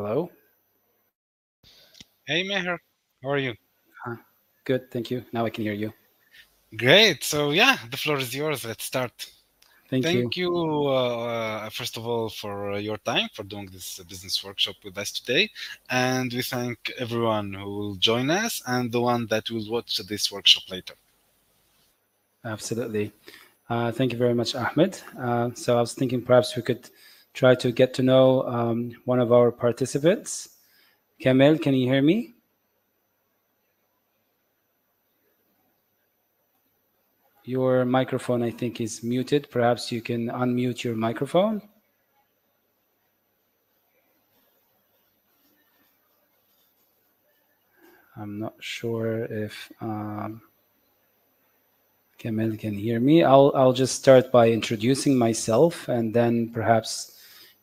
Hello. Hey Meher, how are you? Huh. Good, thank you. Now I can hear you. Great. So yeah, the floor is yours. Let's start. Thank you. Thank you, first of all, for your time for doing this business workshop with us today, and we thank everyone who will join us and the one that will watch this workshop later. Absolutely. Thank you very much, Ahmed. So I was thinking perhaps we could try to get to know one of our participants. Kamel, can you hear me? Your microphone, I think, is muted. Perhaps you can unmute your microphone. I'm not sure if Kamel can hear me. I'll just start by introducing myself, and then perhaps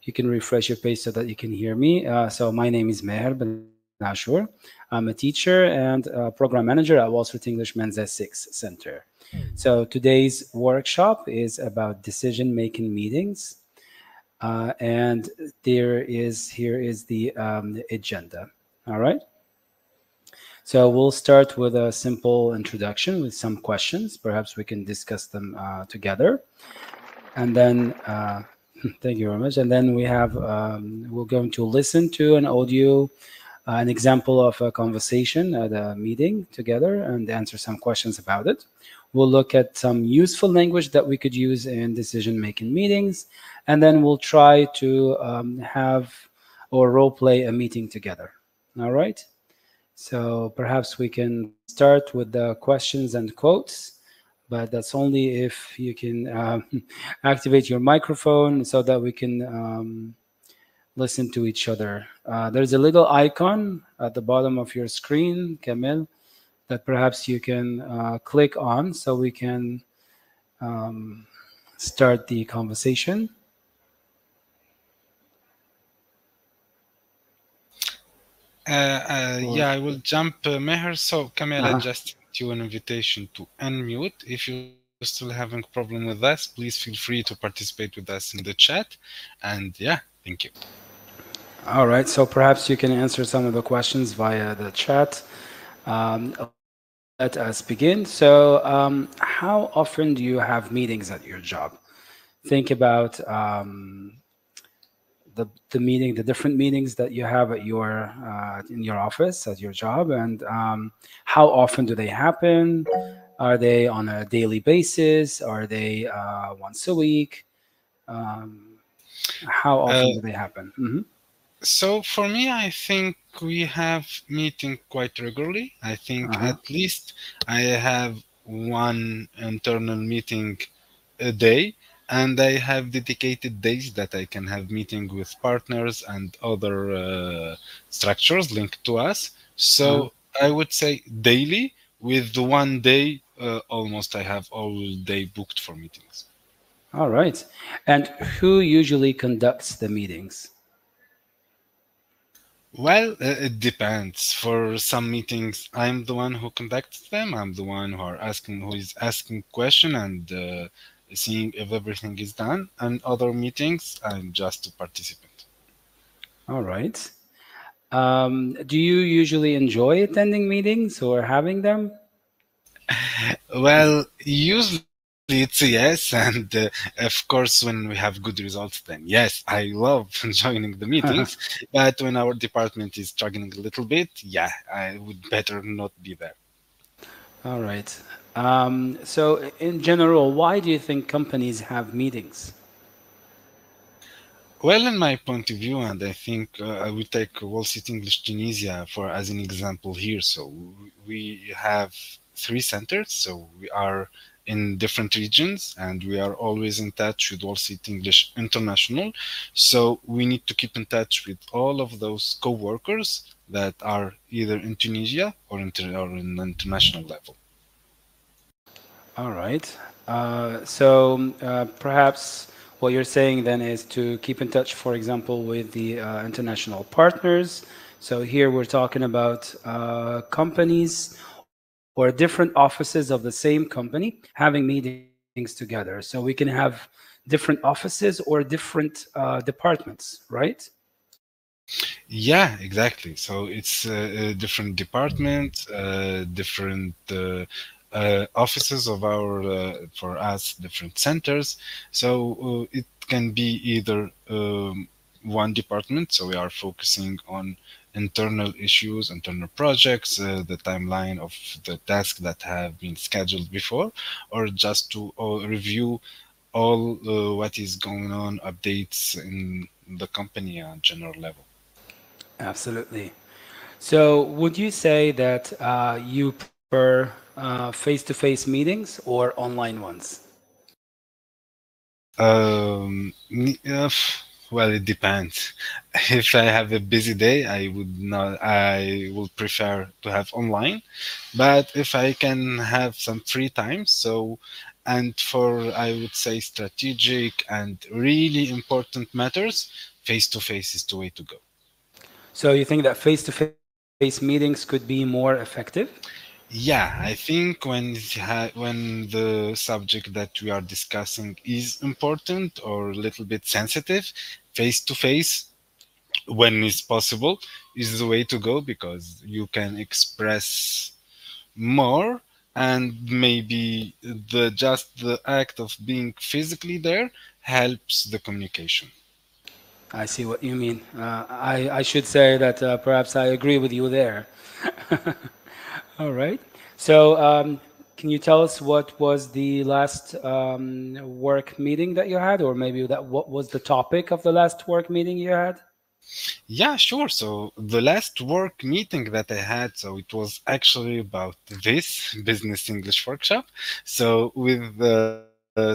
you can refresh your page so that you can hear me. So my name is Meher Ben Ashur. I'm a teacher and a program manager at Wall Street English Men's S6 Center. So today's workshop is about decision-making meetings, and here is the agenda. All right. So we'll start with a simple introduction with some questions. Perhaps we can discuss them together, and then thank you very much. And then we're going to listen to an audio, an example of a conversation at a meeting together, and answer some questions about it. We'll look at some useful language that we could use in decision-making meetings, and then we'll try to have or role play a meeting together. All right. So perhaps we can start with the questions and quotes, but that's only if you can activate your microphone so that we can listen to each other. There's a little icon at the bottom of your screen, Kamil, that perhaps you can click on so we can um, start the conversation. Or, Yeah, I will jump, Meher. So Kamel, I uh just sent you an invitation to unmute. If you're still having problem with us, please feel free to participate with us in the chat. And yeah, thank you. All right, so perhaps you can answer some of the questions via the chat. Let us begin. So, how often do you have meetings at your job? Think about the different meetings that you have at your in your office at your job, and how often do they happen? Are they on a daily basis? Are they once a week? Um, how Uh, often do they happen? So for me, I think we have meeting quite regularly. I think Uh-huh. at least I have one internal meeting a day, and I have dedicated days that I can have meeting with partners and other structures linked to us. Uh-huh. So I would say daily, with the one day almost I have all day booked for meetings. All right. And who usually conducts the meetings? Well, it depends. For some meetings, I'm the one who conducts them. I'm the one who is asking question and seeing if everything is done. And other meetings, I'm just a participant. All right. Do you usually enjoy attending meetings or having them? Well, usually it's a yes, and of course, when we have good results, then yes, I love joining the meetings. But when our department is struggling a little bit, yeah, I would better not be there. All right. So, in general, why do you think companies have meetings? Well, in my point of view, and I think I will take Wall Street English Tunisia for as an example here. So we have three centers. So we are in different regions, and we are always in touch with Wall Street English International. So we need to keep in touch with all of those co-workers that are either in Tunisia or in international level. All right. So perhaps what you're saying then is to keep in touch, for example, with the international partners. So here we're talking about companies or different offices of the same company having meetings together. So we can have different offices or different departments, right? Yeah, exactly. So it's a different department, different offices of our for us, different centers. So it can be either one department. So we are focusing on internal issues, internal projects, the timeline of the tasks that have been scheduled before, or just to review all what is going on, updates in the company at general level. Absolutely. So, would you say that you prefer face-to-face meetings or online ones? Well, it depends. If I have a busy day, I would not. I would prefer to have online, but if I can have some free time, so and for I would say strategic and really important matters, face to face is the way to go. So, you think that face-to-face meetings could be more effective? Yeah, I think when the subject that we are discussing is important or a little bit sensitive, face to face when it's possible is the way to go because you can express more, and maybe the act of being physically there helps the communication. I see what you mean. I should say that perhaps I agree with you there. All right. So, can you tell us what was the last work meeting that you had, or maybe that what was the topic of the last work meeting you had? Yeah, sure. So the last work meeting that I had, so it was actually about this business English workshop. So with the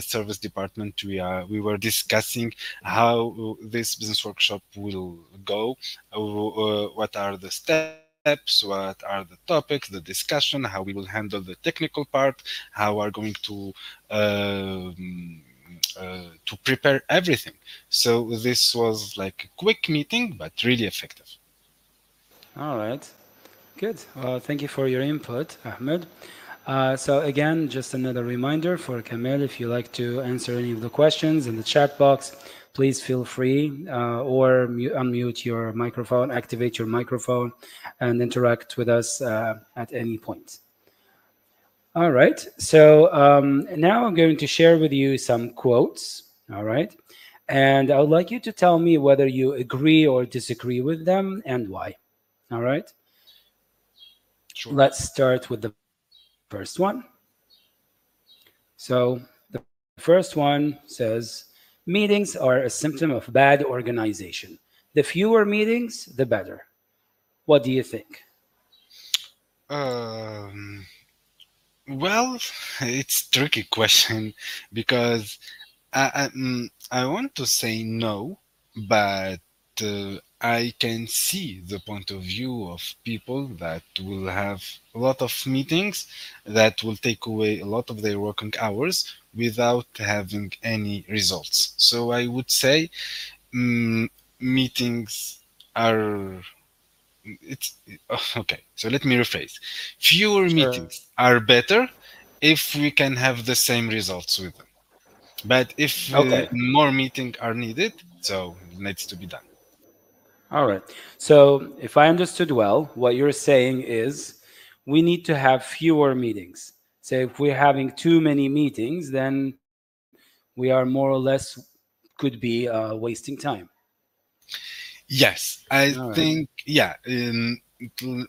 service department, we were discussing how this business workshop will go, what are the steps, what are the topics, the discussion, how we will handle the technical part, how are going to prepare everything. So this was like a quick meeting, but really effective. All right. Good. Well, thank you for your input, Ahmed. So again, just another reminder for Kamel, if you like to answer any of the questions in the chat box, please feel free or unmute your microphone, activate your microphone, and interact with us at any point. All right. So now I'm going to share with you some quotes. All right. And I would like you to tell me whether you agree or disagree with them and why. All right. Sure. Let's start with the first one. So the first one says meetings are a symptom of bad organization. The fewer meetings, the better. What do you think? Um, well, it's tricky question because I want to say no, but I can see the point of view of people that will have a lot of meetings that will take away a lot of their working hours without having any results. So I would say mm, meetings are it's okay. So let me rephrase. Fewer Sure. meetings are better if we can have the same results with them. But if Okay. more meetings are needed, so it needs to be done. All right. So if I understood well, what you're saying is we need to have fewer meetings. So if we're having too many meetings, then we are more or less could be wasting time. Yes, I All right. think yeah.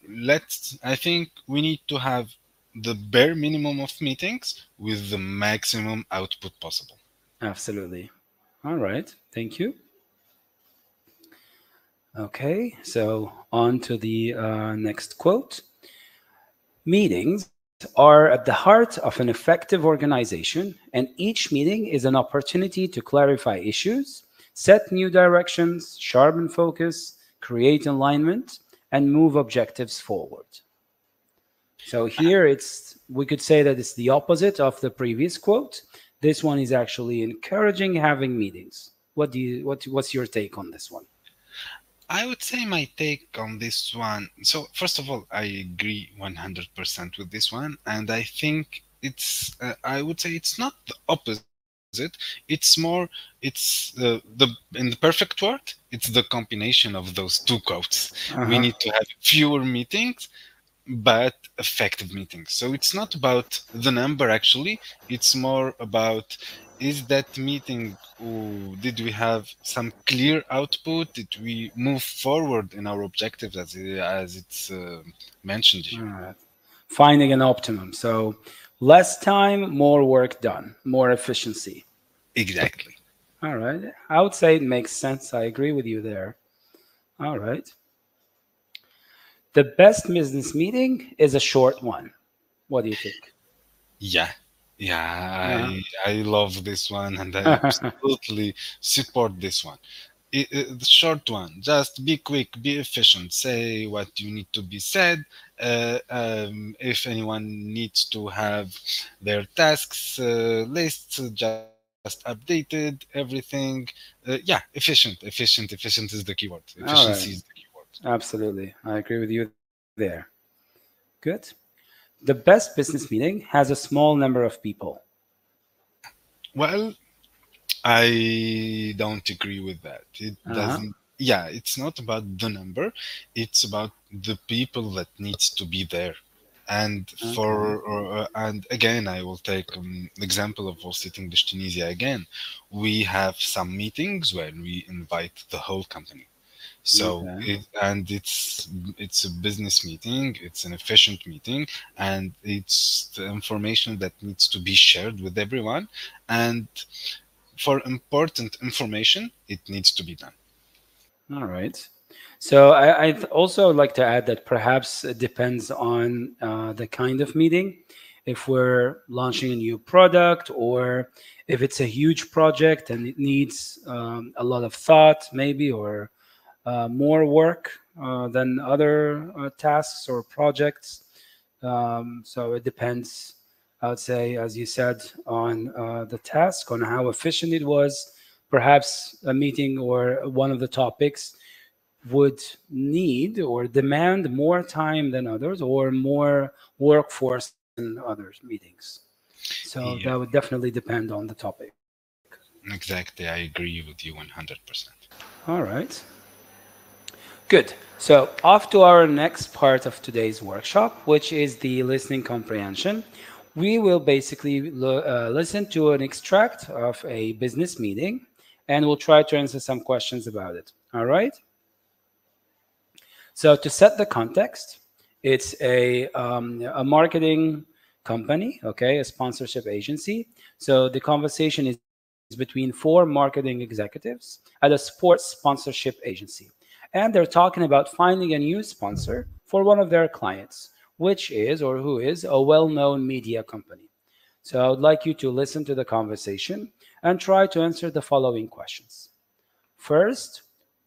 Let's. I think we need to have the bare minimum of meetings with the maximum output possible. Absolutely. All right. Thank you. Okay. So on to the next quote. Meetings are at the heart of an effective organization, and each meeting is an opportunity to clarify issues, set new directions, sharpen focus, create alignment, and move objectives forward. So here we could say that it's the opposite of the previous quote. This one is actually encouraging having meetings. What's your take on this one? I would say my take on this one. So, first of all, I agree 100% with this one. And I think I would say it's not the opposite. it. It's more, it's the in the perfect word, it's the combination of those two quotes. We Uh-huh. need to have fewer meetings, but effective meetings. So it's not about the number actually. It's more about, is that meeting, did we have some clear output? Did we move forward in our objectives as it's mentioned All here? right. Finding an optimum. So less time, more work done, more efficiency. Exactly. All right. I would say it makes sense. I agree with you there. All right. The best business meeting is a short one. What do you think? Yeah, yeah, Uh-huh. I love this one, and I absolutely support this one. The short one, just be quick, be efficient, say what you need to be said. If anyone needs to have their tasks lists just updated, everything. Yeah, efficient is the keyword. All Efficiency is right. the keyword. Absolutely. I agree with you there. Good. The best business meeting has a small number of people. Well, I don't agree with that. It Uh-huh. doesn't. Yeah, it's not about the number. It's about the people that needs to be there. And Okay. and again, I will take example of Wall Street English Tunisia again. We have some meetings where we invite the whole company. So Okay. it's a business meeting. It's an efficient meeting, and it's the information that needs to be shared with everyone. And for important information, it needs to be done. All right. So I'd also like to add that perhaps it depends on the kind of meeting. If we're launching a new product or if it's a huge project and it needs a lot of thought, maybe, or more work than other tasks or projects. So it depends, I would say, as you said, on the task, on how efficient it was. Perhaps a meeting or one of the topics would need or demand more time than others or more workforce than others meetings. So that Yeah, would definitely depend on the topic. exactly. I agree with you 100%. All right. Good. So, off to our next part of today's workshop, which is the listening comprehension. We will basically listen to an extract of a business meeting and we'll try to answer some questions about it. All right. So, to set the context, it's a marketing company, okay, a sponsorship agency. So, the conversation is between four marketing executives at a sports sponsorship agency and they're talking about finding a new sponsor for one of their clients, which is or who is a well known media company. So I would like you to listen to the conversation and try to answer the following questions. First,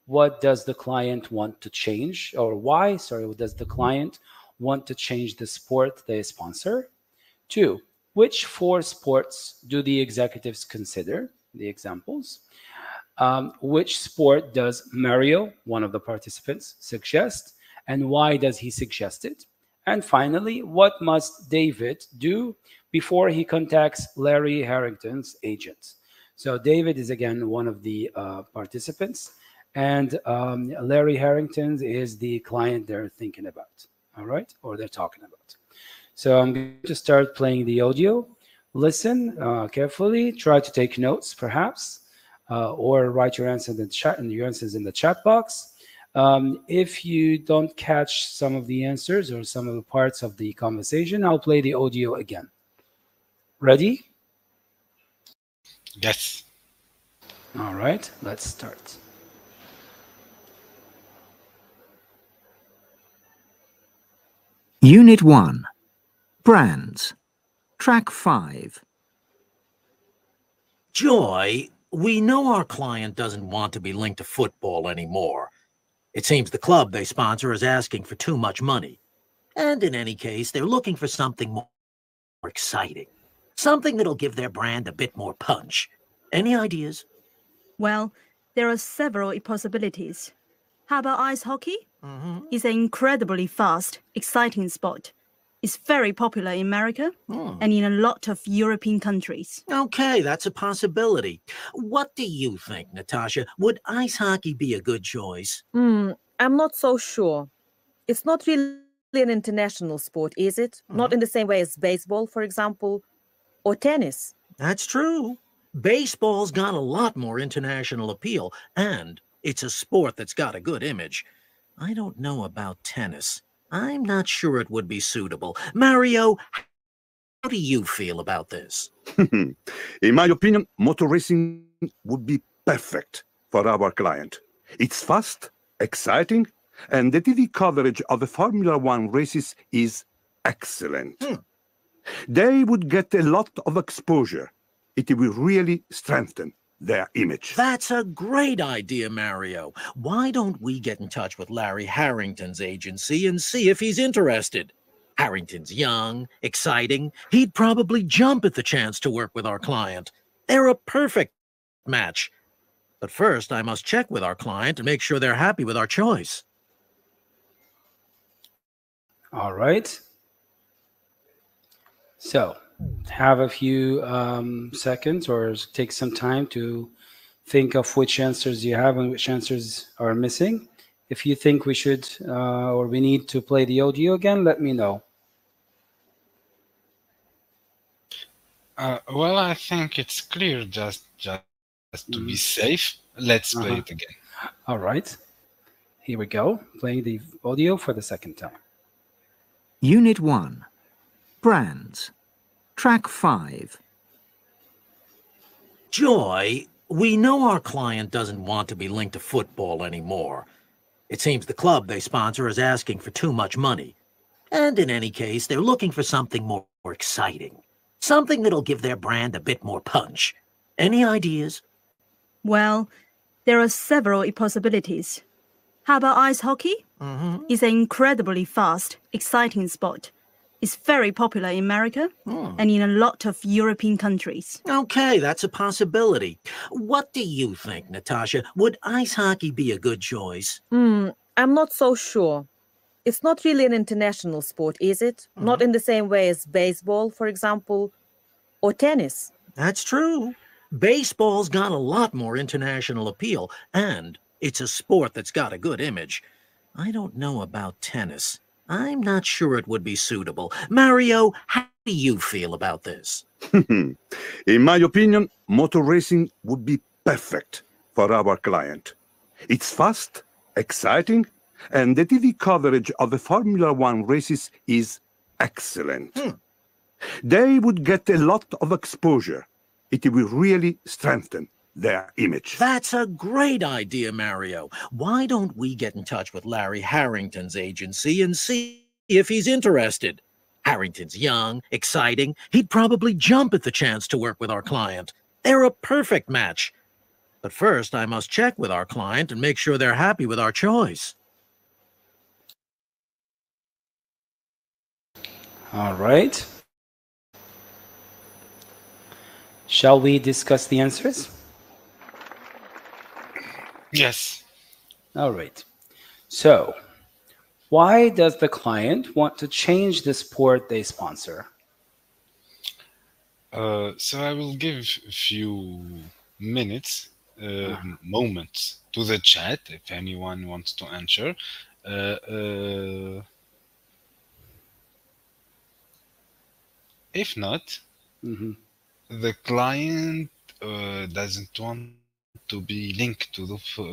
what does the client want to change, or why, sorry, does the client want to change the sport they sponsor? Two, which four sports do the executives consider? The examples. Which sport does Mario, one of the participants, suggest, and why does he suggest it? And finally, what must David do before he contacts Larry Harrington's agent? So, David is again one of the participants, and Larry Harrington is the client they're thinking about, all right, or they're talking about. So, I'm going to start playing the audio. Listen carefully, try to take notes perhaps or write your answer in the chat and your answers in the chat box. If you don't catch some of the answers or some of the parts of the conversation, I'll play the audio again. Ready? Yes. All right, let's start. Unit 1. Brands. Track 5. Joy, we know our client doesn't want to be linked to football anymore. It seems the club they sponsor is asking for too much money. And in any case, they're looking for something more exciting. Something that'll give their brand a bit more punch. Any ideas? Well, there are several possibilities. How about ice hockey? Mm-hmm. It's an incredibly fast, exciting sport. is very popular in America and in a lot of European countries. Okay, that's a possibility. What do you think, Natasha? Would ice hockey be a good choice? I'm not so sure. It's not really an international sport, is it? Not in the same way as baseball, for example, or tennis. That's true. Baseball's got a lot more international appeal, and it's a sport that's got a good image. I don't know about tennis. I'm not sure it would be suitable. Mario, how do you feel about this? In my opinion, motor racing would be perfect for our client. It's fast, exciting, and the TV coverage of the Formula One races is excellent. They would get a lot of exposure. It will really strengthen their image. That's a great idea, Mario. Why don't we get in touch with Larry Harrington's agency and see if he's interested? Harrington's young, exciting. He'd probably jump at the chance to work with our client. They're a perfect match. But first, I must check with our client and make sure they're happy with our choice. All right. So have a few seconds or take some time to think of which answers you have and which answers are missing. If you think we should or we need to play the audio again, let me know. Well, I think it's clear. Just to be safe, let's play it again. All right. Here we go. Playing the audio for the second time. Unit 1. Brands. Track 5. Joy, we know our client doesn't want to be linked to football anymore. It seems the club they sponsor is asking for too much money. And in any case, they're looking for something more exciting. Something that'll give their brand a bit more punch. Any ideas? Well, there are several possibilities. How about ice hockey? It's an incredibly fast, exciting sport. It's very popular in America and in a lot of European countries. Okay, that's a possibility. What do you think, Natasha? Would ice hockey be a good choice? I'm not so sure. It's not really an international sport, is it? Not in the same way as baseball, for example, or tennis. That's true. Baseball's got a lot more international appeal, and it's a sport that's got a good image. I don't know about tennis. I'm not sure it would be suitable. Mario, how do you feel about this? In my opinion, motor racing would be perfect for our client. It's fast, exciting, and the TV coverage of the Formula One races is excellent. They would get a lot of exposure. It will really strengthen their image. That's a great idea, Mario. Why don't we get in touch with Larry Harrington's agency and see if he's interested? Harrington's young, exciting. He'd probably jump at the chance to work with our client. They're a perfect match. But first, I must check with our client and make sure they're happy with our choice. All right. Shall we discuss the answers? Yes. All right. So, why does the client want to change the sport they sponsor? So I will give a few minutes, moments to the chat if anyone wants to answer. If not, the client doesn't want to be linked to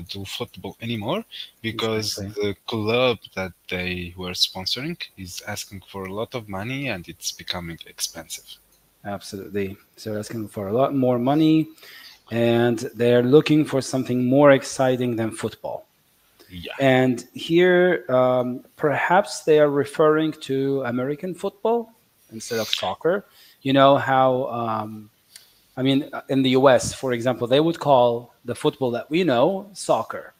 to football anymore because the club that they were sponsoring is asking for a lot of money and it's becoming expensive. Absolutely. So they're asking for a lot more money and they're looking for something more exciting than football. Yeah. And here, perhaps they are referring to American football instead of soccer. You know how, I mean, in the US, for example, they would call the football that we know soccer.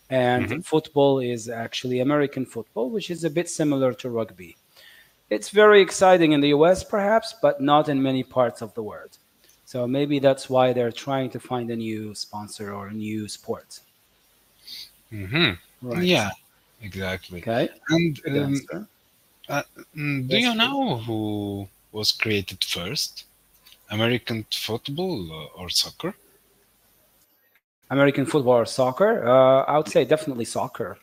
And football is actually American football, which is a bit similar to rugby. It's very exciting in the US, perhaps, but not in many parts of the world. So maybe that's why they're trying to find a new sponsor or a new sport. Right. Yeah, exactly. Okay. And Do you know who was created first? American football or soccer? American football or soccer? I would say definitely soccer.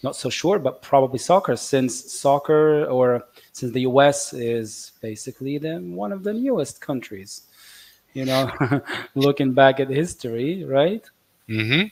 Not so sure, but probably soccer, since the U.S. is basically one of the newest countries. You know, looking back at history, right? Mm-hmm.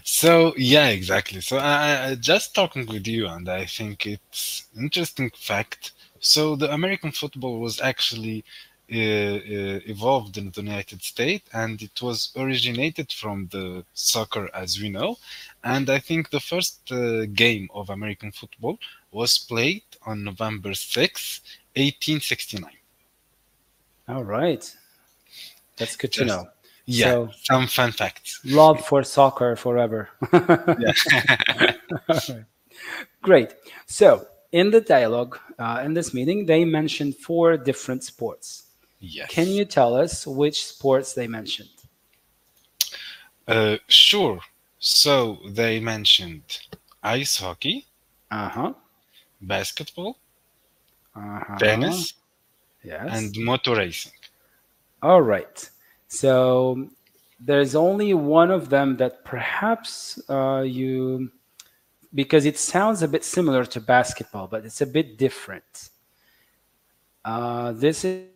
So yeah, exactly. So I just talking with you, and I think it's interesting fact. So the American football was actually evolved in the United States, and it was originated from the soccer as we know. And I think the first game of American football was played on November 6th, 1869. All right. That's good to Just know. yeah, So, some fun facts. love for soccer forever. Yeah. All right. Great. So, in the dialogue, in this meeting, they mentioned 4 different sports. Can Yes. you tell us which sports they mentioned? Sure. So they mentioned ice hockey, Uh-huh. basketball, Uh-huh. tennis, and Yes. motor racing. All right. So, there's only one of them that perhaps because it sounds a bit similar to basketball, but it's a bit different. This is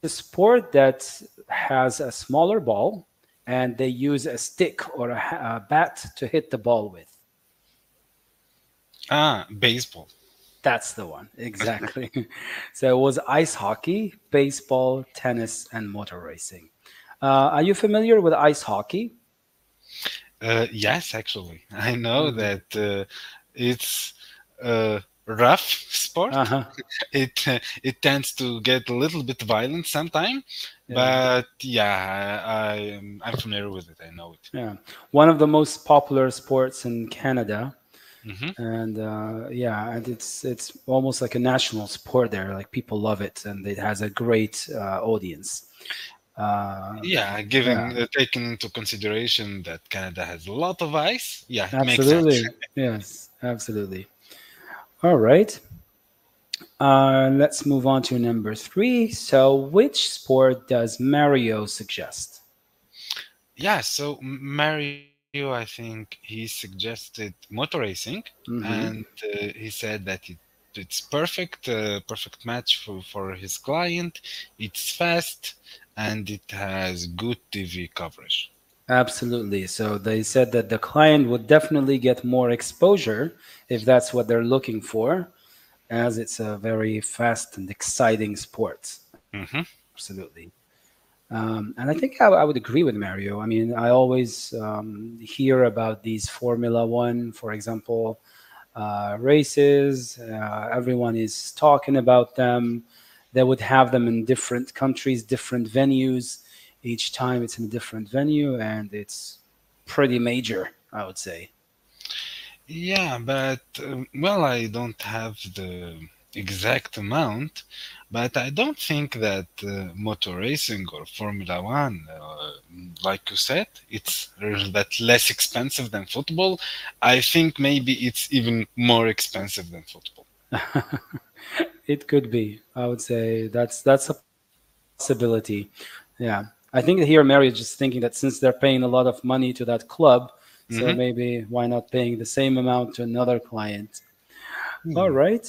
a sport that has a smaller ball, and they use a stick or a bat to hit the ball with. Baseball. That's the one, exactly. So it was ice hockey, baseball, tennis, and motor racing. Are you familiar with ice hockey? Yes, actually, I know Mhm. that it's a rough sport. Uh-huh. It tends to get a little bit violent sometimes, Yeah. but yeah, I'm familiar with it. I know it. Yeah. One of the most popular sports in Canada. Hmm. And yeah, and it's almost like a national sport there. Like people love it, and it has a great audience. Yeah, Yeah, taking into consideration that Canada has a lot of ice, yeah, it makes sense. absolutely. Yes, absolutely. All right. Let's move on to number 3. So, which sport does Mario suggest? Yeah, so Mario, I think he suggested motor racing, and Hmm. he said that it's perfect match for his client. It's fast and it has good TV coverage. Absolutely. So they said that the client would definitely get more exposure if that's what they're looking for, as it's a very fast and exciting sport. Hmm. Absolutely. And I think I would agree with Mario. I mean, I always hear about these Formula One, for example, races. Everyone is talking about them. They would have them in different countries, different venues. Each time it's in a different venue, and it's pretty major, I would say. Yeah, but well, I don't have the exact amount, but I don't think that motor racing or Formula One, like you said, it's that less expensive than football. I think maybe it's even more expensive than football. It could be. I would say that's a possibility. Yeah. I think here Mary is just thinking that since they're paying a lot of money to that club, so Hmm. maybe why not paying the same amount to another client? All right.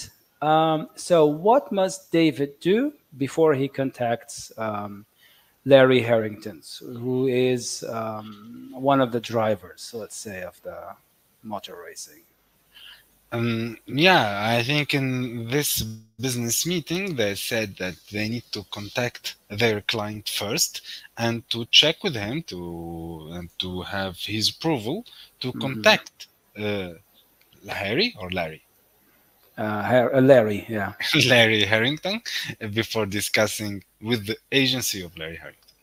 So what must David do before he contacts Larry Harrington, who is one of the drivers, let's say, of the motor racing? Yeah, I think in this business meeting, they said that they need to contact their client first and to check with him to have his approval to Hmm. contact uh, Harry or Larry, Larry, yeah. Larry Harrington before discussing with the agency of Larry Harrington.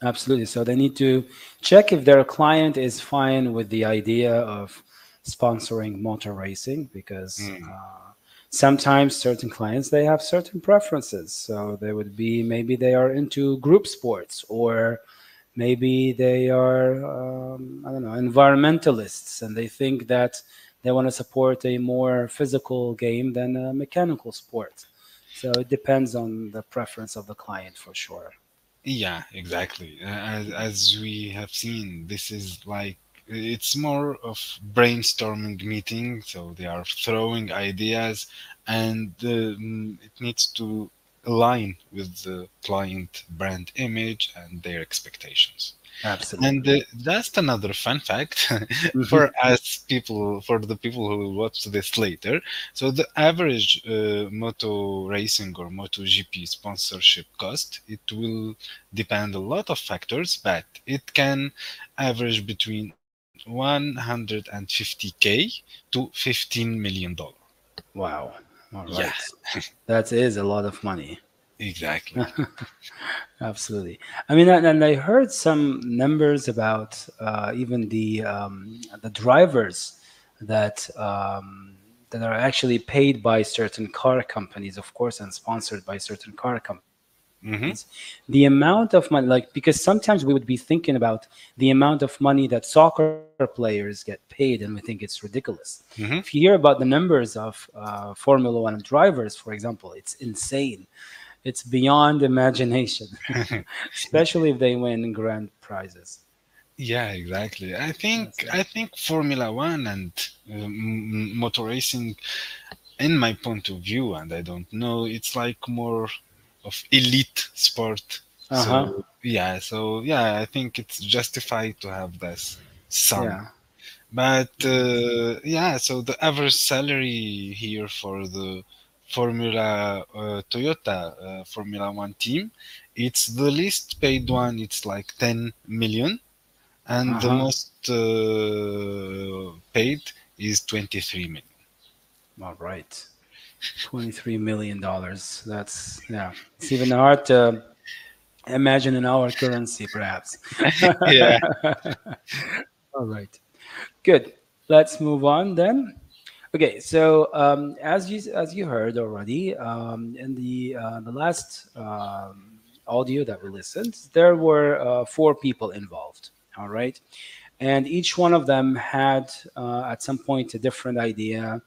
Absolutely. So they need to check if their client is fine with the idea of sponsoring motor racing because Mm. sometimes certain clients they have certain preferences. So they would be maybe they are into group sports or maybe they are I don't know environmentalists and they think that they want to support a more physical game than a mechanical sport. So it depends on the preference of the client for sure. Yeah, exactly. As we have seen, this is like it's more of brainstorming meeting. So they are throwing ideas, and it needs to align with the client brand image and their expectations. And Absolutely. that's another fun fact for us people, for the people who will watch this later. So the average moto racing or MotoGP sponsorship cost, it will depend a lot of factors, but it can average between 150K to $15 million. Wow. All Yeah, right. That is a lot of money. exactly. Absolutely. I mean, and I heard some numbers about even the drivers that that are actually paid by certain car companies, of course, and sponsored by certain car companies. Hmm. The amount of money, like, because sometimes we would be thinking about the amount of money that soccer players get paid, and we think it's ridiculous. If Hmm. you hear about the numbers of Formula One drivers, for example, it's insane. It's beyond imagination, especially if they win grand prizes. Yeah, exactly. I think That's I think Formula One and motor racing, in my point of view, and I don't know, it's like more of elite sport. uh-huh. So I think it's justified to have this sum. Yeah. But so the average salary here for the Toyota Formula One team, it's the least paid one. It's like 10 million, and the Uh-huh. most paid is 23 million. All right. $23 million. That's, yeah. It's even hard to imagine in our currency, perhaps. Yeah. All right. Good. Let's move on then. Okay, so as you heard already in the last audio that we listened, there were four people involved. All right, and each one of them had at some point a different idea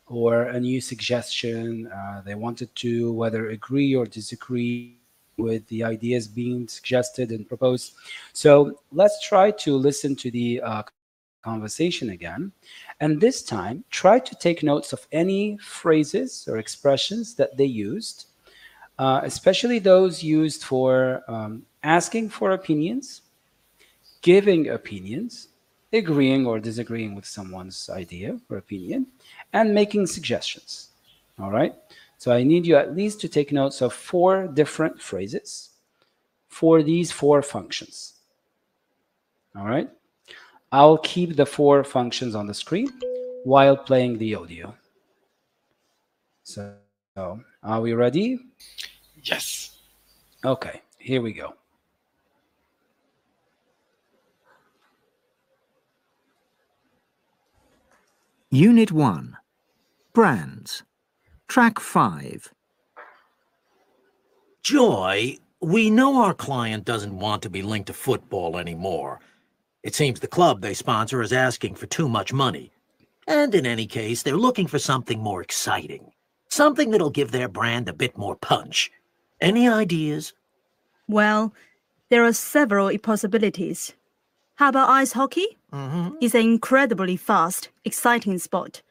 or a new suggestion. They wanted to whether agree or disagree with the ideas being suggested and proposed. So let's try to listen to the conversation again. And this time, try to take notes of any phrases or expressions that they used, especially those used for asking for opinions, giving opinions, agreeing or disagreeing with someone's idea or opinion, and making suggestions. All right. So I need you at least to take notes of four different phrases for these four functions. All right. I'll keep the four functions on the screen while playing the audio. So, are we ready? Yes. Okay, here we go. Unit 1. Brands. Track 5. Joy, we know our client doesn't want to be linked to football anymore. It seems the club they sponsor is asking for too much money. And in any case, they're looking for something more exciting. Something that'll give their brand a bit more punch. Any ideas? Well, there are several possibilities. How about ice hockey? It's an incredibly fast, exciting sport.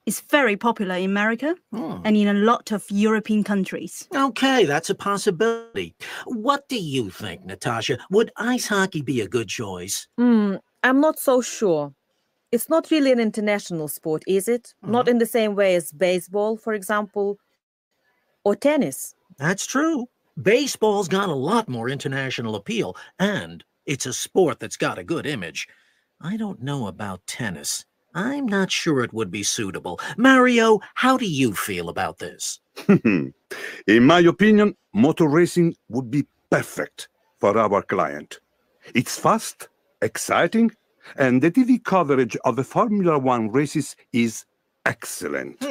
It's very popular in America and in a lot of European countries. Okay, that's a possibility. What do you think, Natasha? Would ice hockey be a good choice? I'm not so sure. It's not really an international sport, is it? Not in the same way as baseball, for example, or tennis. That's true. Baseball's got a lot more international appeal, and it's a sport that's got a good image. I don't know about tennis. I'm not sure it would be suitable. Mario, how do you feel about this? In my opinion, motor racing would be perfect for our client. It's fast, exciting, and the TV coverage of the Formula One races is excellent.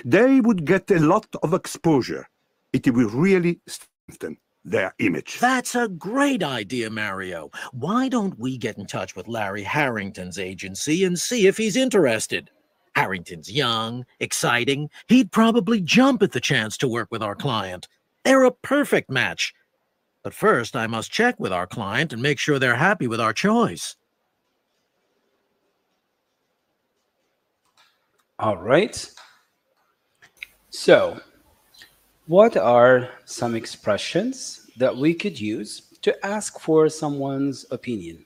They would get a lot of exposure. It will really strengthen their image. That's a great idea, Mario. Why don't we get in touch with Larry Harrington's agency and see if he's interested? Harrington's young, exciting. He'd probably jump at the chance to work with our client. They're a perfect match. But first, I must check with our client and make sure they're happy with our choice. All right. So, what are some expressions that we could use to ask for someone's opinion?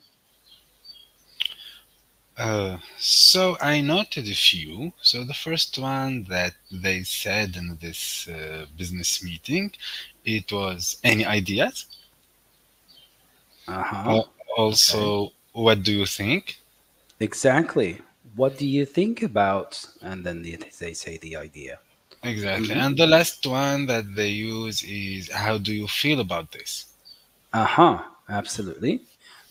So I noted a few. So the first one that they said in this business meeting, it was any ideas? Also, what do you think? Exactly. What do you think about? And then they say the idea. Exactly. And the last one that they use is how do you feel about this? Absolutely.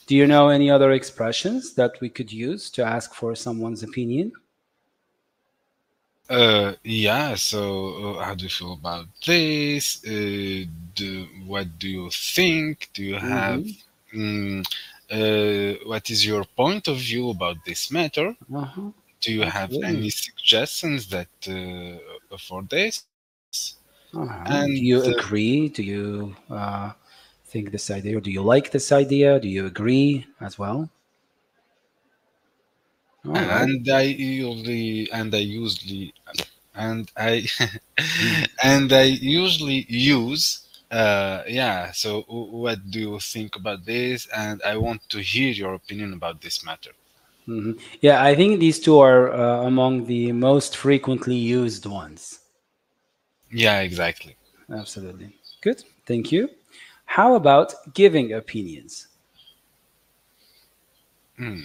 Do you know any other expressions that we could use to ask for someone's opinion? Yeah, so how do you feel about this? What do you think? Do you have what is your point of view about this matter? Do you have any suggestions that for this? And do you agree? Do you think this idea, or do you like this idea? Do you agree as well? And I usually use yeah, so what do you think about this? And I want to hear your opinion about this matter. Yeah, I think these two are among the most frequently used ones. Yeah, exactly. Absolutely. Good. Thank you. How about giving opinions?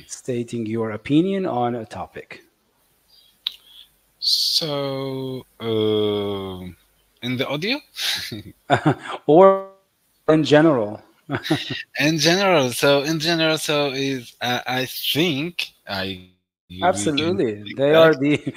Stating your opinion on a topic. So, in the audio? Or in general? In general, so is I think Absolutely. They are the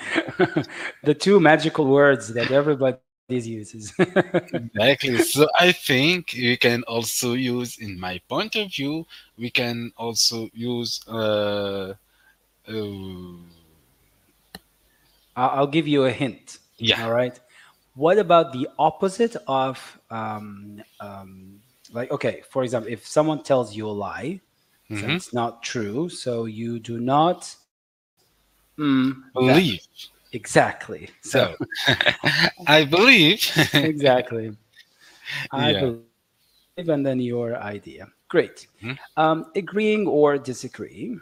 the two magical words that everybody uses. Exactly. So I think you can also use, in my point of view, we can also use I'll give you a hint. Yeah. All right. What about the opposite of like, okay, for example, if someone tells you a lie, so it's not true, so you do not believe. Exactly. So I believe. Exactly. I believe, and then your idea. Great. Agreeing or disagreeing?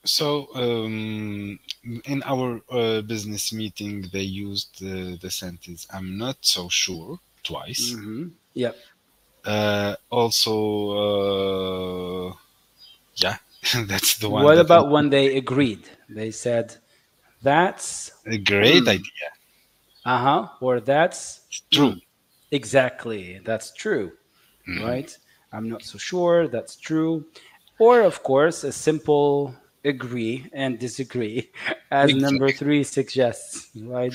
So in our business meeting, they used the sentence "I'm not so sure" twice. Yep. Also, yeah, that's the one. What about when they agreed? They said, "That's a great idea." Or that's true. Exactly. That's true. Right? I'm not so sure. That's true. Or, of course, a simple agree and disagree, as number 3 suggests, right?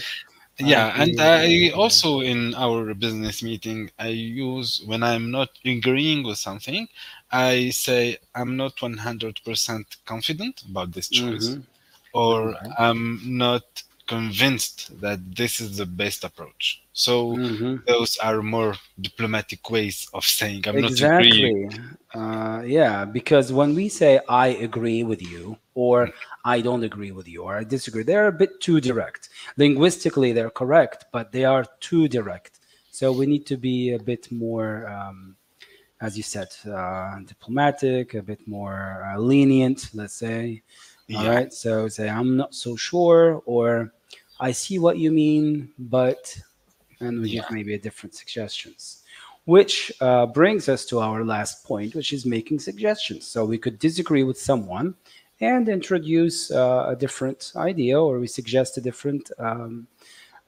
Yeah, and I also, in our business meeting, I use, when I'm not agreeing with something, I say I'm not 100% confident about this choice, or I'm not convinced that this is the best approach. So those are more diplomatic ways of saying I'm not agreeing. Yeah, because when we say I agree with you, or I don't agree with you, or I disagree, they're a bit too direct. Linguistically, they're correct, but they are too direct. So we need to be a bit more, as you said, diplomatic, a bit more lenient, let's say. All right. So say, I'm not so sure, or I see what you mean, but, and we give maybe a different suggestions, which brings us to our last point, which is making suggestions. So we could disagree with someone and introduce a different idea, or we suggest a different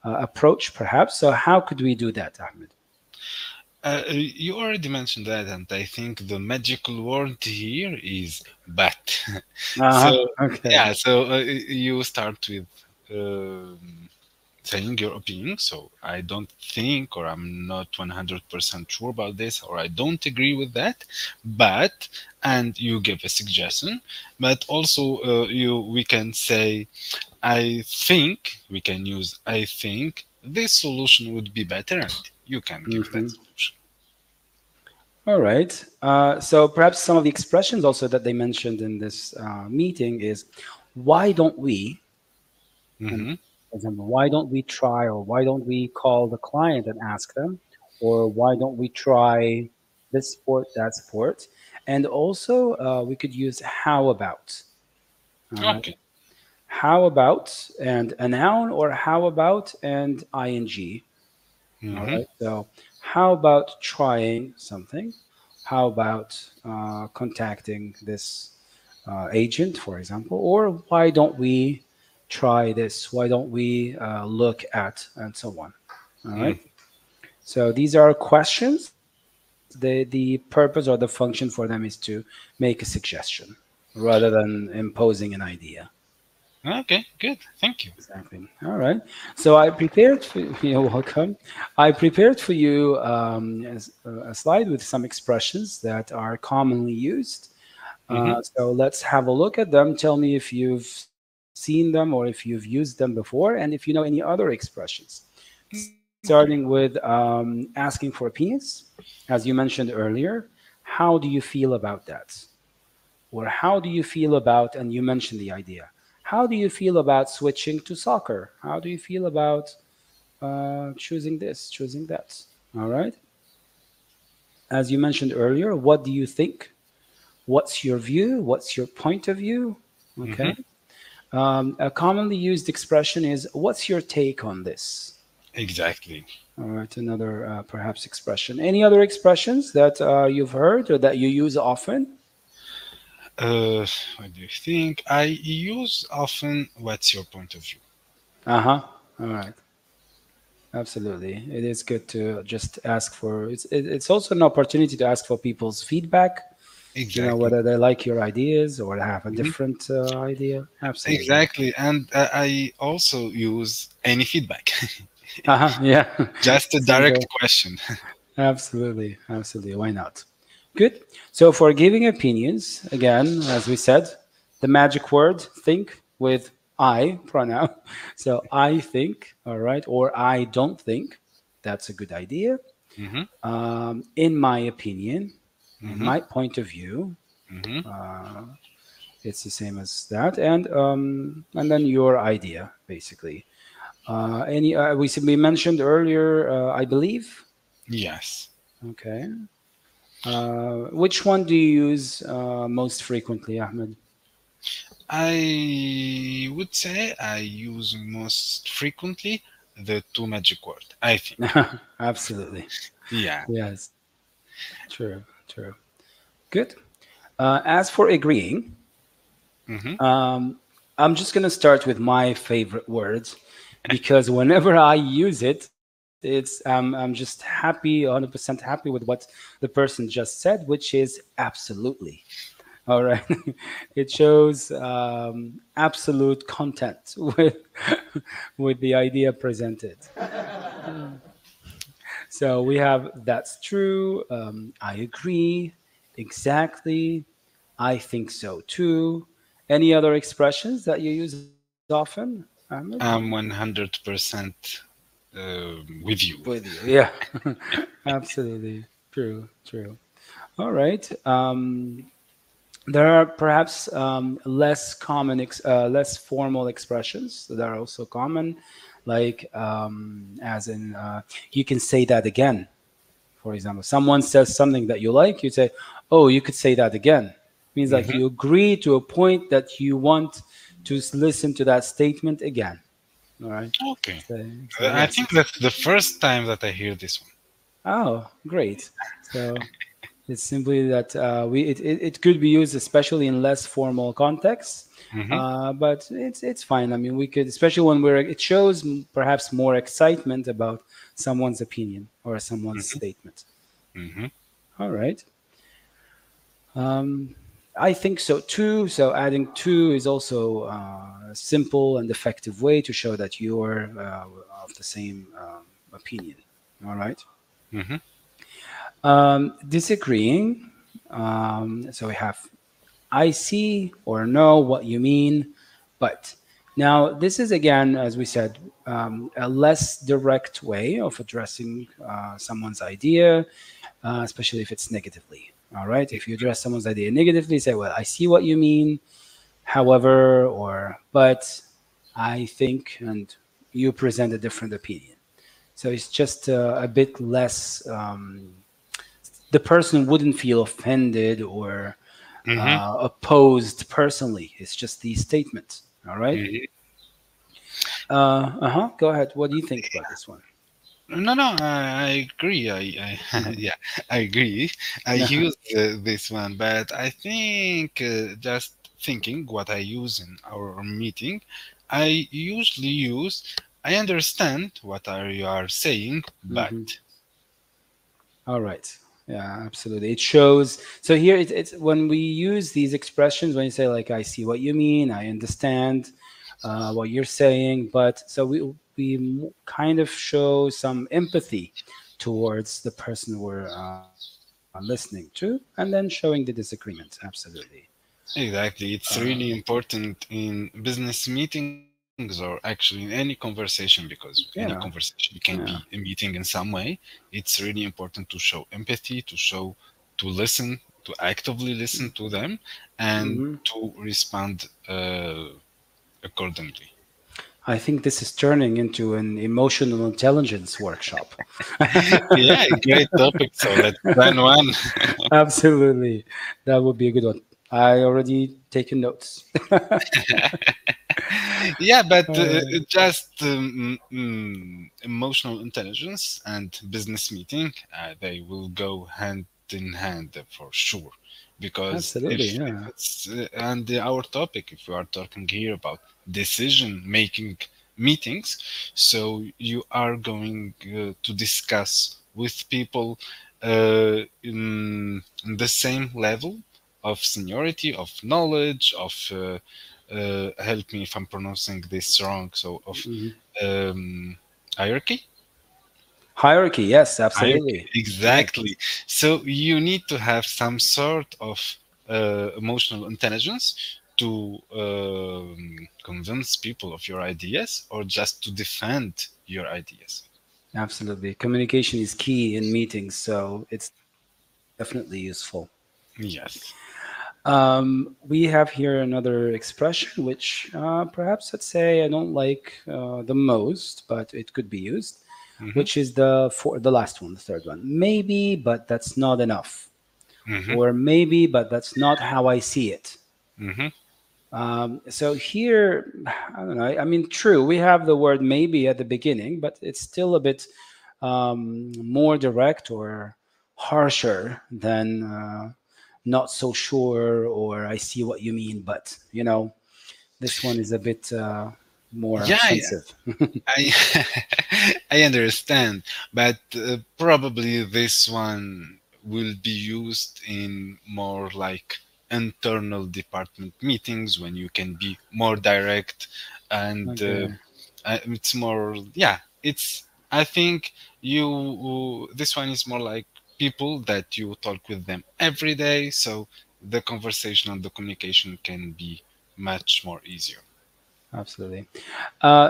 approach, perhaps. So how could we do that, Ahmed? You already mentioned that, and I think the magical word here is "but." So yeah, so you start with saying your opinion. So I don't think, or I'm not 100% sure about this, or I don't agree with that, but, and you give a suggestion. But also we can say, I think we can use I think this solution would be better, and you can give that solution. All right. So perhaps some of the expressions also that they mentioned in this meeting is, why don't we, for example, why don't we try, or why don't we call the client and ask them, or why don't we try this sport, that sport? And also we could use how about. Okay. How about and a noun, or how about and ing. All right. So how about trying something? How about contacting this agent, for example? Or why don't we try this? Why don't we look at, and so on? All right. So these are questions. The purpose or the function for them is to make a suggestion rather than imposing an idea. Okay, good. Thank you. Exactly. All right. So I prepared for you. You're welcome. I prepared for you a slide with some expressions that are commonly used. So let's have a look at them. Tell me if you've seen them or if you've used them before, and if you know any other expressions. Starting with asking for opinions, as you mentioned earlier. How do you feel about that? Or how do you feel about, and you mentioned the idea. How do you feel about switching to soccer? How do you feel about choosing this, choosing that? All right. As you mentioned earlier, what do you think? What's your view? What's your point of view? Okay. A commonly used expression is, what's your take on this? Exactly. All right. Another perhaps expression. Any other expressions that you've heard or that you use often? What do you think? I use often, what's your point of view? All right. Absolutely. It is good to just ask for, it's also an opportunity to ask for people's feedback. Exactly. You know, whether they like your ideas or have a different idea. Absolutely. Exactly. And I also use any feedback. Yeah. Just a direct question. Absolutely. Absolutely. Why not? Good. So for giving opinions, again, as we said, the magic word, think, with I pronoun. So I think, all right, or I don't think. That's a good idea. In my opinion, in my point of view, it's the same as that, and then your idea, basically. We mentioned earlier, I believe. Yes. Okay. Which one do you use most frequently, Ahmed? I would say I use most frequently the two magic word, I think. Absolutely. Yeah. Yes. True. True. Good. As for agreeing, I'm just going to start with my favorite words, because whenever I use it, I'm just happy, 100% happy with what the person just said, which is absolutely. All right. It shows absolute content with the idea presented. So we have that's true, I agree, exactly, I think so too. Any other expressions that you use often, Ahmed? I'm 100% with you. With you, yeah. Absolutely. True, true. All right. There are perhaps less common, less formal expressions that are also common, like as in, you can say that again. For example, someone says something that you like, you say, oh, you could say that again. Means like you agree to a point that you want to listen to that statement again. All right. Okay. So I yes. think that's the first time that I hear this one. Oh, great. So it's simply that it could be used especially in less formal contexts, but it's fine. I mean, we could, especially when it shows perhaps more excitement about someone's opinion or someone's statement. All right. I think so too. So adding to is also a simple and effective way to show that you're of the same opinion. All right. Disagreeing. So we have I see or know what you mean, but Now, this is again, as we said, a less direct way of addressing someone's idea, especially if it's negatively. All right. If you address someone's idea negatively, say, well, I see what you mean, however, or but I think, and you present a different opinion. So it's just a bit less, the person wouldn't feel offended or Hmm. opposed personally. It's just the statement. All right. Go ahead. What do you think about this one? No, no, I agree. Yeah, I agree. I Uh-huh. use this one, but I think just thinking what I use in our meeting, I usually use, I understand what are you are saying, Mhm. but. All right. Yeah, absolutely. It shows. So here, it's when we use these expressions, when you say like, "I see what you mean," "I understand what you're saying," but so we kind of show some empathy towards the person we're listening to, and then showing the disagreement. Absolutely. Exactly. It's Uh, really important in business meetings or actually in any conversation because any yeah. conversation can be a Yeah. meeting in some way. It's really important to show empathy, to listen, to actively listen to them and Hmm. to respond accordingly. I think this is turning into an emotional intelligence workshop. Yeah, great topic. So let's plan one. Absolutely. That would be a good one. I already taken notes. Yeah, but Uh, just emotional intelligence and business meeting, they will go hand in hand for sure. Because Absolutely, if yeah. it's and our topic, if we are talking here about decision making meetings, so you are going to discuss with people in the same level of seniority, of knowledge, of help me if I'm pronouncing this wrong. So of Mhm. um, hierarchy. Hierarchy, yes, Hierarchy, absolutely. Yes, exactly. So you need to have some sort of emotional intelligence to convince people of your ideas or just to defend your ideas. absolutely. Communication is key in meetings, so it's definitely useful. Yes. We have here another expression, which perhaps let's say I don't like the most, but it could be used, Mm-hmm. which is the last one, the third one. Maybe, but that's not enough, Mm-hmm. or maybe, but that's not how I see it. Mm-hmm. So here, I don't know. I mean, true, we have the word maybe at the beginning, but it's still a bit more direct or harsher than not so sure or I see what you mean, but this one is a bit more Yeah, offensive. I I understand, but probably this one will be used in more like internal department meetings when you can be more direct and Okay. it's more, yeah, it's, I think you, this one is more like people that you talk with them every day, so the conversation and the communication can be much more easier. Absolutely.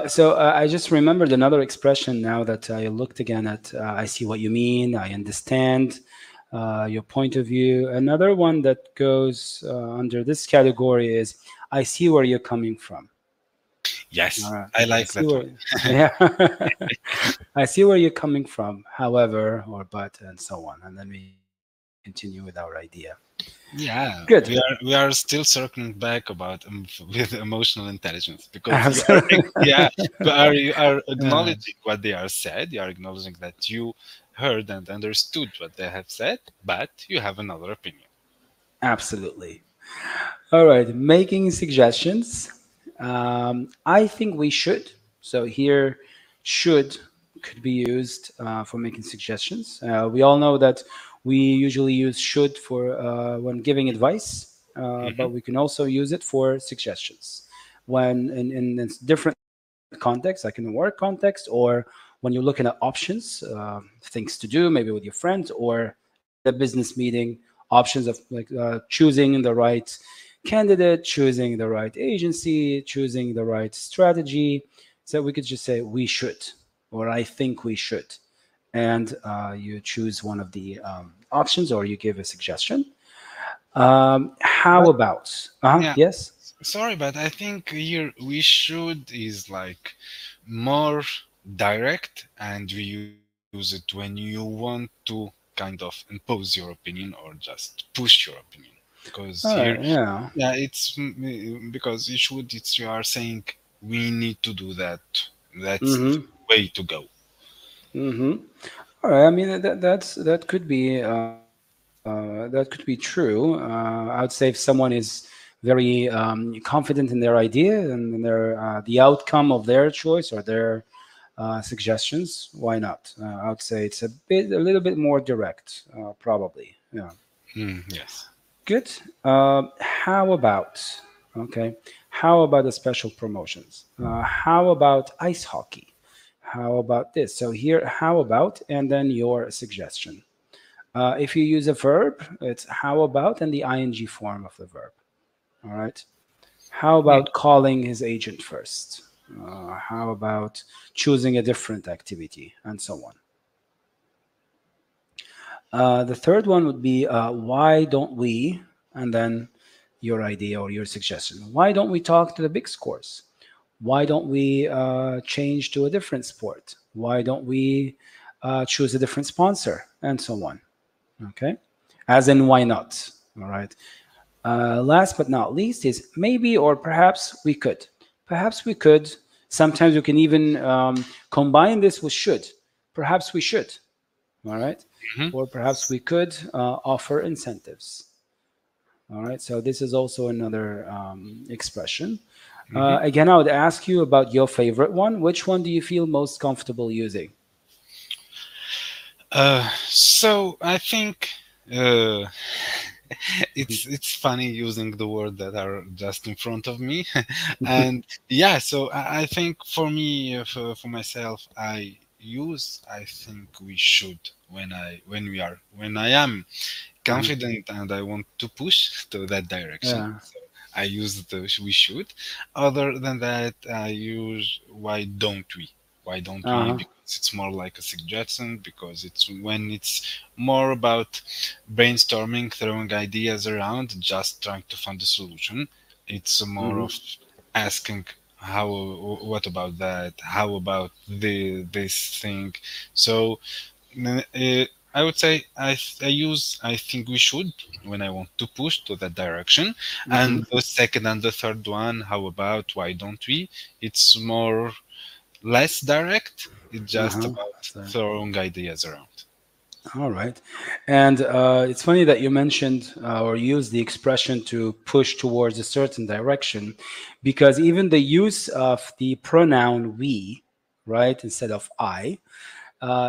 So I just remembered another expression now that I looked again at. I see what you mean. I understand your point of view. Another one that goes under this category is I see where you're coming from. Yes, Uh, I I like see that one. where, yeah. I see where you're coming from. However, or but, and so on, and then we continue with our idea. Good. Yeah, we are still circling back about with emotional intelligence because you are, Absolutely. yeah, you are Yeah, acknowledging what they are said. You are acknowledging that you heard and understood what they have said, but you have another opinion. absolutely. All right, making suggestions. I think we should. So here, should could be used for making suggestions. We all know that we usually use should for when giving advice, Hmm. but we can also use it for suggestions when in different contexts, like in the work context, or when you're looking at options, things to do, maybe with your friends, or in a business meeting, options of like choosing the right candidate, choosing the right agency, choosing the right strategy. So we could just say we should, or I think we should. And you choose one of the options, or you give a suggestion. How about? Yeah. Yes? Sorry, but I think here we should is like more direct, and we use it when you want to kind of impose your opinion or just push your opinion. Because here, Yeah. yeah, because you should. It's you are saying we need to do that. That's the way to go. All right. I mean, that could be true. I would say if someone is very confident in their idea and in their the outcome of their choice or their suggestions, why not? I would say it's a little bit more direct, probably. Yeah. Yes. Good. How about? Okay. How about the special promotions? How about ice hockey? How about this? So here, how about, and then your suggestion. If you use a verb, it's how about and the ing form of the verb. All right. How about calling his agent first? How about choosing a different activity, and so on. The third one would be why don't we, and then your idea or your suggestion. Why don't we talk to the big scores? Why don't we change to a different sport? Why don't we choose a different sponsor, and so on? Okay, as in why not? All right. Last but not least is maybe or perhaps we could. Perhaps we could. Sometimes we can even combine this with should. Perhaps we should. All right. Or perhaps we could offer incentives. All right. So this is also another expression. Again, I would ask you about your favorite one. Which one do you feel most comfortable using? So I think it's funny using the word that are just in front of me, and yeah. So I think for me, for myself, I think we should when I am confident and I want to push to that direction. Yeah. So I use the we should. Other than that, I use why don't we? Why don't we? Because it's more like a suggestion, because it's when it's more about brainstorming, throwing ideas around, just trying to find a solution. It's more of asking what about that? How about this thing? So I would say I think we should when I want to push to that direction. And the second and the third one, how about why don't we? It's more less direct. It's just about throwing ideas around. All right. And it's funny that you mentioned or used the expression to push towards a certain direction, because even the use of the pronoun we, right, instead of I,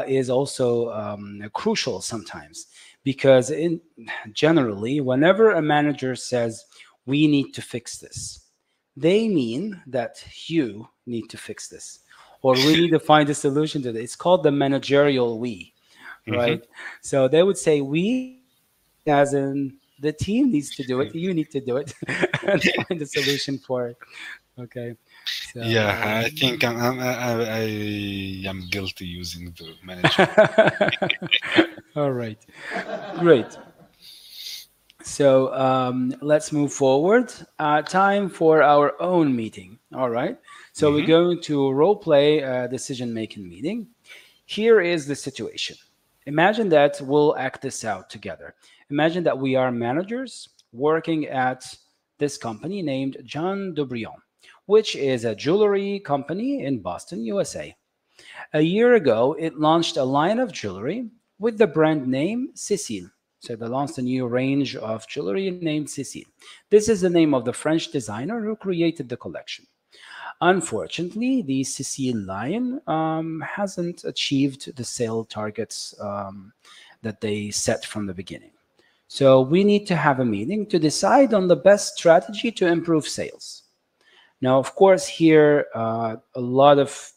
is also crucial sometimes, because generally, whenever a manager says, we need to fix this, they mean that you need to fix this, or we need to find a solution to this. It's called the managerial we, right? So they would say we, as in the team needs to do it, you need to do it, and find a solution for it. Okay. So, yeah, I think I am guilty using the manager. All right, great. So let's move forward. Time for our own meeting. All right. So we're going to role play a decision-making meeting. Here is the situation. Imagine that we'll act this out together. Imagine that we are managers working at this company named Jean Dubrion, which is a jewelry company in Boston, USA. A year ago, it launched a line of jewelry with the brand name Cécile. So they launched a new range of jewelry named Cécile. This is the name of the French designer who created the collection. Unfortunately, the Cécile line hasn't achieved the sale targets that they set from the beginning. So we need to have a meeting to decide on the best strategy to improve sales. Now, of course, here a lot of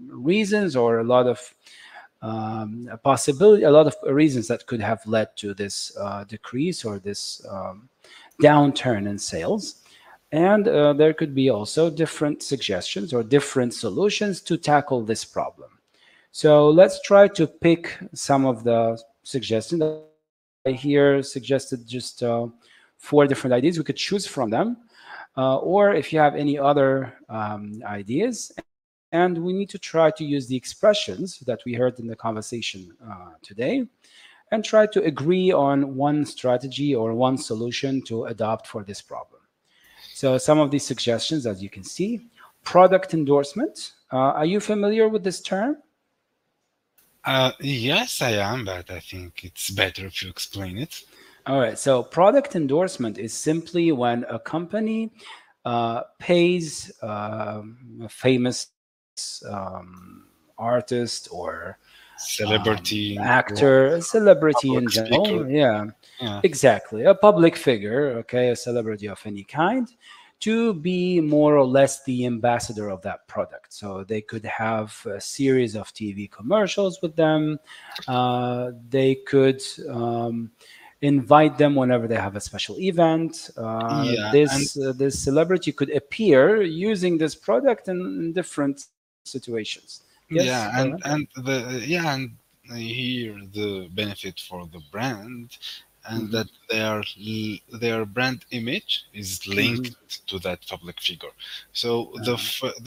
reasons, or a lot of reasons that could have led to this decrease or this downturn in sales. And there could be also different suggestions or different solutions to tackle this problem. So let's try to pick some of the suggestions. I here suggested just 4 different ideas. We could choose from them. Or if you have any other ideas. And we need to try to use the expressions that we heard in the conversation today and try to agree on one strategy or one solution to adopt for this problem. So some of these suggestions, as you can see, product endorsement. Are you familiar with this term? Yes, I am, but I think it's better if you explain it. All right. So product endorsement is simply when a company pays a famous artist or Celebrity, actor, a celebrity in public general. speaker. Yeah, Yeah. exactly. A public figure, okay, a celebrity of any kind, to be more or less the ambassador of that product. So they could have a series of TV commercials with them. They could invite them whenever they have a special event. Yeah, This celebrity could appear using this product in different situations. Yes, yeah, go ahead. and here the benefit for the brand, and Mhm. that their brand image is linked to that public figure. So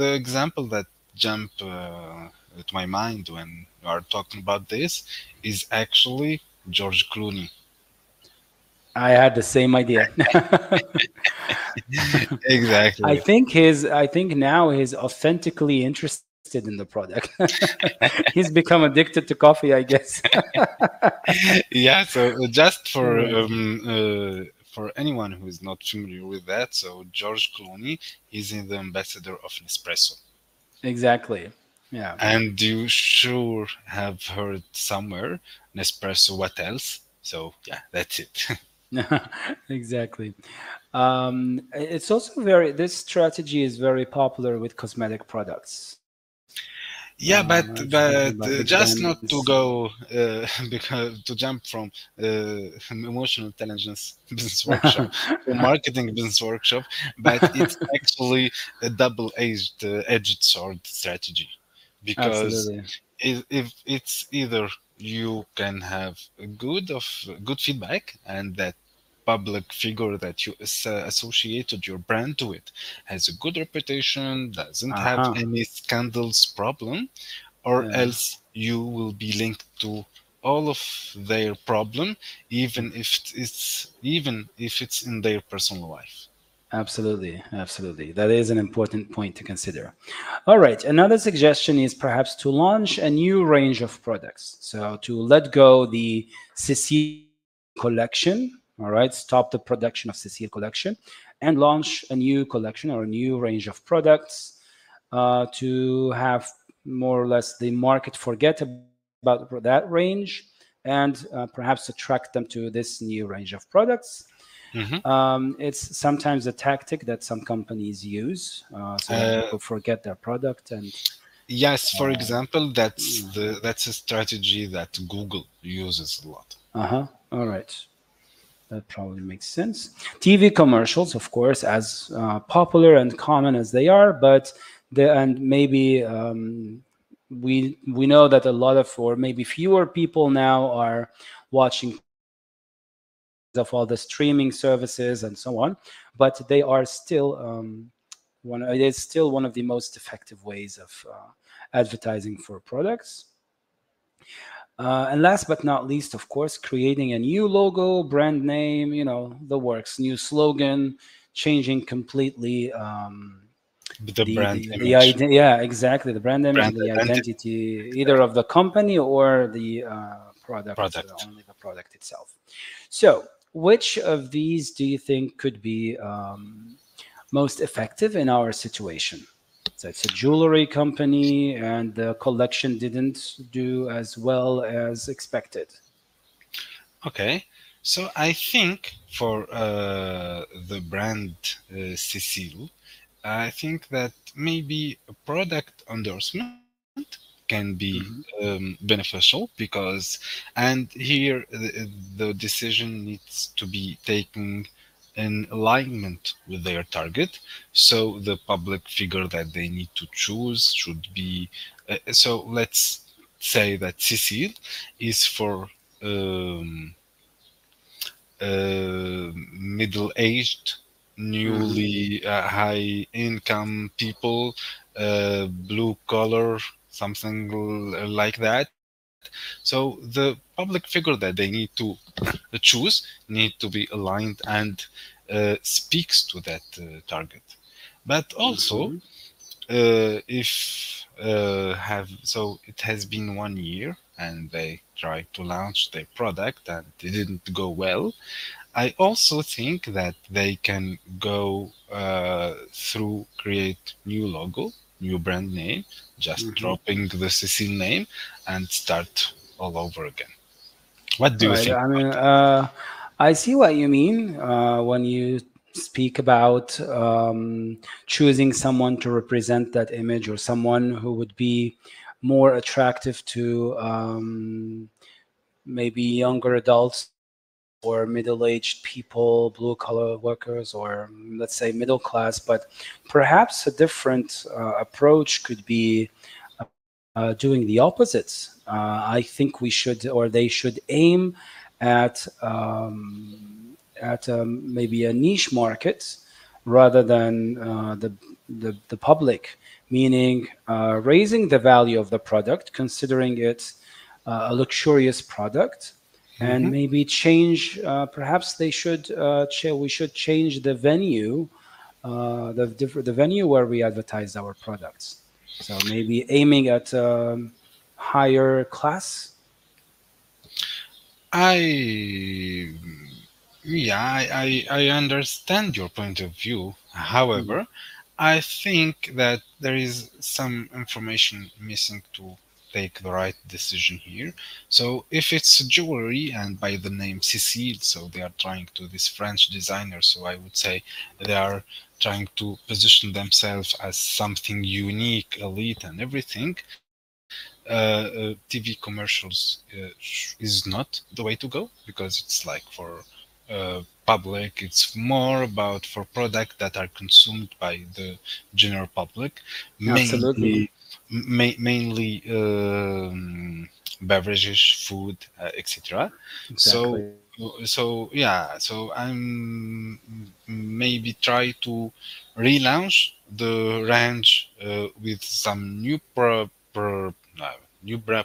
the example that jump to my mind when you are talking about this is actually George Clooney. I had the same idea. Exactly. I think now he's authentically interested in the product. He's become addicted to coffee, I guess. Yeah, so just Yeah. for anyone who is not familiar with that, so George Clooney is in the ambassador of Nespresso. Exactly. Yeah. And you sure have heard somewhere Nespresso, what else? So yeah, that's it. Exactly. It's also this strategy is very popular with cosmetic products. Yeah, but If you're thinking about the just not brands. to go because to jump from emotional intelligence business workshop to marketing business workshop, but it's actually a double-edged sword strategy, because Absolutely. if it's either you can have a good feedback, and that public figure that you associated your brand to it has a good reputation, doesn't have Uh-huh. any scandals problem, or Yeah. else you will be linked to all of their problem, even if it's in their personal life. Absolutely. Absolutely. That is an important point to consider. All right. Another suggestion is perhaps to launch a new range of products. So to let go the Cecile collection, all right, stop the production of Cecile collection and launch a new collection or a new range of products to have more or less the market forget about that range and perhaps attract them to this new range of products. Mhm. It's sometimes a tactic that some companies use so that Uh, people forget their product and yes, for uh, example, that's a strategy that Google uses a lot. uh-huh. All right. That probably makes sense. TV commercials, of course, as popular and common as they are, but and maybe we know that a lot of, or maybe fewer people now are watching of all the streaming services and so on, but they are still it is still one of the most effective ways of advertising for products. And last but not least, of course, creating a new logo, brand name, the works, new slogan, changing completely The brand the image, idea. Yeah, exactly. The brand image brand and the identity identity, either of the company or the product, product. only the product itself. So, which of these do you think could be most effective in our situation? So it's a jewelry company, and the collection didn't do as well as expected. Okay, so I think for the brand Cecile, I think that maybe a product endorsement can be Hmm. beneficial, because, and here the decision needs to be taken in alignment with their target. So the public figure that they need to choose should be, so let's say that Cecile is for middle-aged, newly high-income people, blue collar, something like that. So the public figure that they need to choose need to be aligned and speaks to that target. But also, if so it has been 1 year and they tried to launch their product and it didn't go well, I also think that they can go through create new logo, new brand name, just dropping the Cecile name and start all over again. What do you Right. think I about mean, that? I see what you mean when you speak about choosing someone to represent that image, or someone who would be more attractive to maybe younger adults or middle-aged people, blue-collar workers, or let's say middle class. But perhaps a different approach could be doing the opposites. I think we should, or they should aim at maybe a niche market rather than the public, meaning raising the value of the product, considering it a luxurious product, and Mhm. maybe change. Perhaps they should. We should change the venue, the venue where we advertise our products. So maybe aiming at higher class. I Yeah, I understand your point of view. Mm. However, I think that there is some information missing to take the right decision here. So if it's jewelry and by the name Cécile, so they are trying to this French designer, so I would say they are trying to position themselves as something unique, elite, and everything. TV commercials is not the way to go because it's like for public. It's more about for products that are consumed by the general public, Absolutely. mainly beverages, food, etc. So Exactly. yeah, so I'm maybe try to relaunch the range with some new no, new bra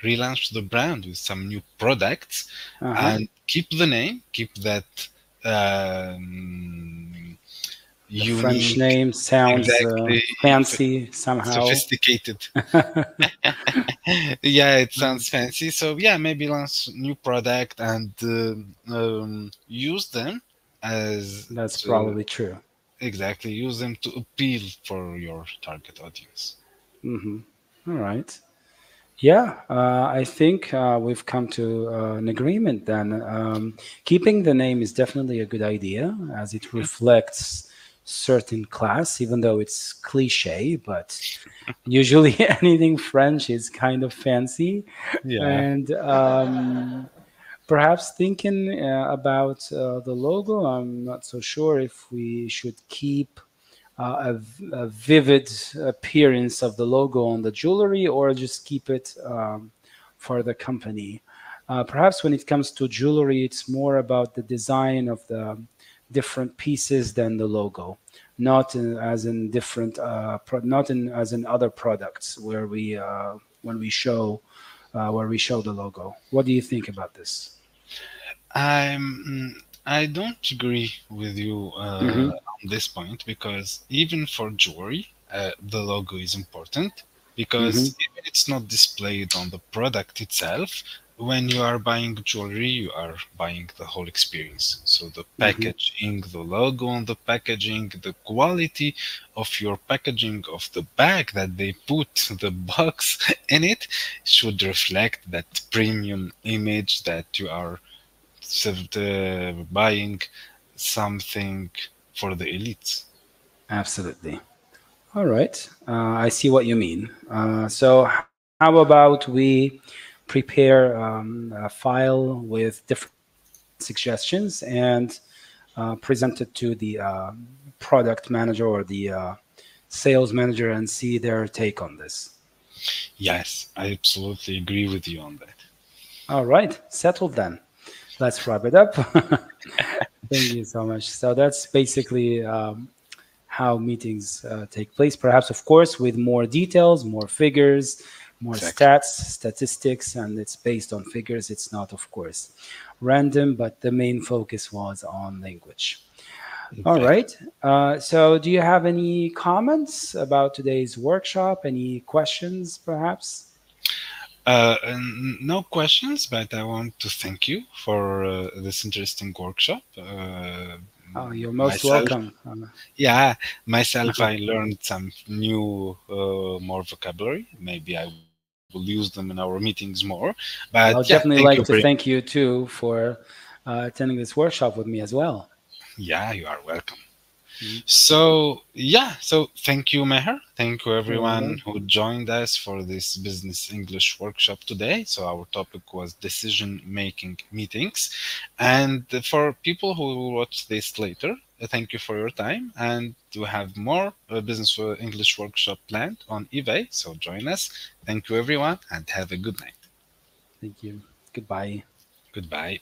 relaunch the brand with some new products Uh-huh. and keep the name, keep that um, The French unique, name sounds exactly fancy somehow. sophisticated. Yeah, it sounds fancy. So yeah, maybe launch new product and use them as That's to, probably true. exactly, use them to appeal for your target audience. Hmm. All right. Yeah, I think we've come to an agreement then. Keeping the name is definitely a good idea as it reflects certain class, even though it's cliche, but usually anything French is kind of fancy. Yeah. And perhaps thinking about the logo, I'm not so sure if we should keep a vivid appearance of the logo on the jewelry or just keep it for the company. Perhaps when it comes to jewelry, it's more about the design of the different pieces than the logo, not as in different, not in as in other products where we when we show where we show the logo. What do you think about this? I don't agree with you Hmm. on this point because even for jewelry, the logo is important Hmm. because even it's not displayed on the product itself. When you are buying jewelry, you are buying the whole experience. So the Hmm. packaging, the logo on the packaging, the quality of your packaging of the bag that they put the box in it should reflect that premium image that you are buying something for the elites. Absolutely. All right. I see what you mean. So, how about we prepare a file with different suggestions, and present it to the product manager or the sales manager and see their take on this. Yes, I absolutely agree with you on that. All right, settled then. Let's wrap it up. Thank you so much. So that's basically how meetings take place, perhaps, of course, with more details, more figures, more statistics, and it's based on figures. It's not, of course, random, but the main focus was on language. All right. So do you have any comments about today's workshop? Any questions, perhaps? No questions, but I want to thank you for this interesting workshop. Oh, you're most welcome. Yeah, myself, I learned some new, more vocabulary. Maybe I will use them in our meetings more. But I'll definitely like to thank you too for attending this workshop with me as well. Yeah, you are welcome. So thank you, Meher. Thank you, everyone who joined us for this business English workshop today. So our topic was decision-making meetings. And for people who will watch this later, thank you for your time. And we have more business English workshop planned on eBay. So join us. Thank you, everyone, and have a good night. Thank you. Goodbye. Goodbye.